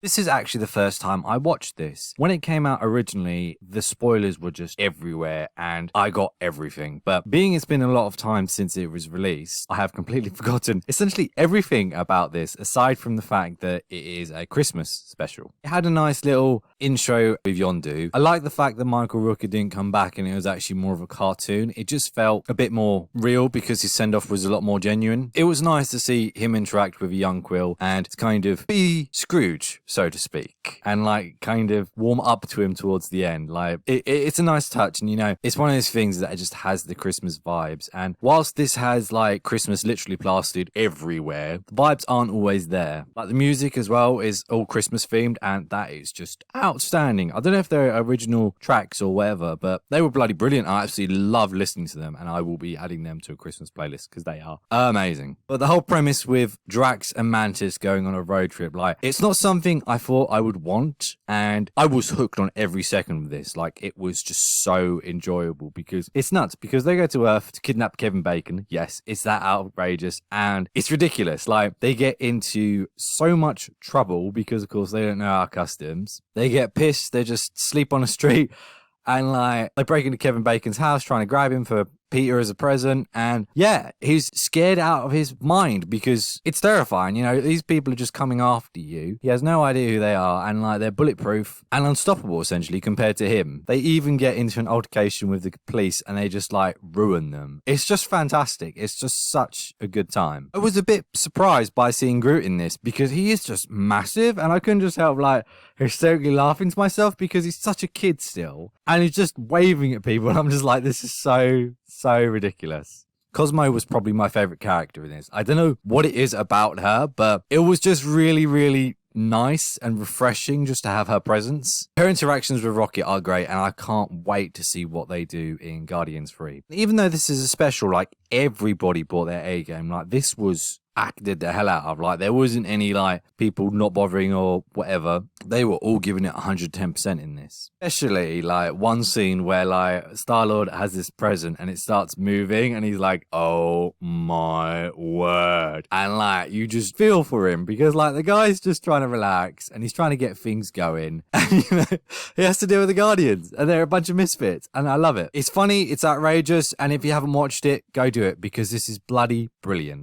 This is actually the first time I watched this. When it came out originally, the spoilers were just everywhere and I got everything. But being it's been a lot of time since it was released, I have completely forgotten essentially everything about this, aside from the fact that it is a Christmas special. It had a nice little intro with Yondu. I like the fact that Michael Rooker didn't come back and it was actually more of a cartoon. It just felt a bit more real because his send-off was a lot more genuine. It was nice to see him interact with a young Quill and kind of be Scrooge, so to speak, and like kind of warm up to him towards the end. Like it's a nice touch, and you know, it's one of those things that just has the Christmas vibes. And whilst this has like Christmas literally plastered everywhere, the vibes aren't always there. Like the music as well is all Christmas themed, and that is just outstanding. I don't know if they're original tracks or whatever, but they were bloody brilliant. I absolutely love listening to them, and I will be adding them to a Christmas playlist because they are amazing. But the whole premise with Drax and Mantis going on a road trip, like it's not something I thought I would want, and I was hooked on every second of this. Like it was just so enjoyable because it's nuts, because they go to Earth to kidnap Kevin Bacon. Yes, it's that outrageous and it's ridiculous. Like they get into so much trouble because of course they don't know our customs. They get pissed, they just sleep on a street, and like they break into Kevin Bacon's house trying to grab him for Peter as a present. And yeah, he's scared out of his mind because it's terrifying. You know, these people are just coming after you. He has no idea who they are, and like they're bulletproof and unstoppable essentially compared to him. They even get into an altercation with the police and they just like ruin them. It's just fantastic. It's just such a good time. I was a bit surprised by seeing Groot in this because he is just massive, and I couldn't just help like hysterically laughing to myself because he's such a kid still and he's just waving at people, and I'm just like, this is so ridiculous. Cosmo was probably my favorite character in this. I don't know what it is about her, but it was just really nice and refreshing just to have her presence. Her interactions with Rocket are great, and I can't wait to see what they do in Guardians 3. Even though this is a special, like everybody brought their A game. Like this was acted the hell out of. Like there wasn't any like people not bothering or whatever. They were all giving it 110% in this. Especially like one scene where like Star-Lord has this present and it starts moving and he's like, oh my word. And like you just feel for him because like the guy's just trying to relax and he's trying to get things going. And you know, he has to deal with the Guardians and they're a bunch of misfits, and I love it. It's funny, it's outrageous, and if you haven't watched it, go do it because this is bloody brilliant.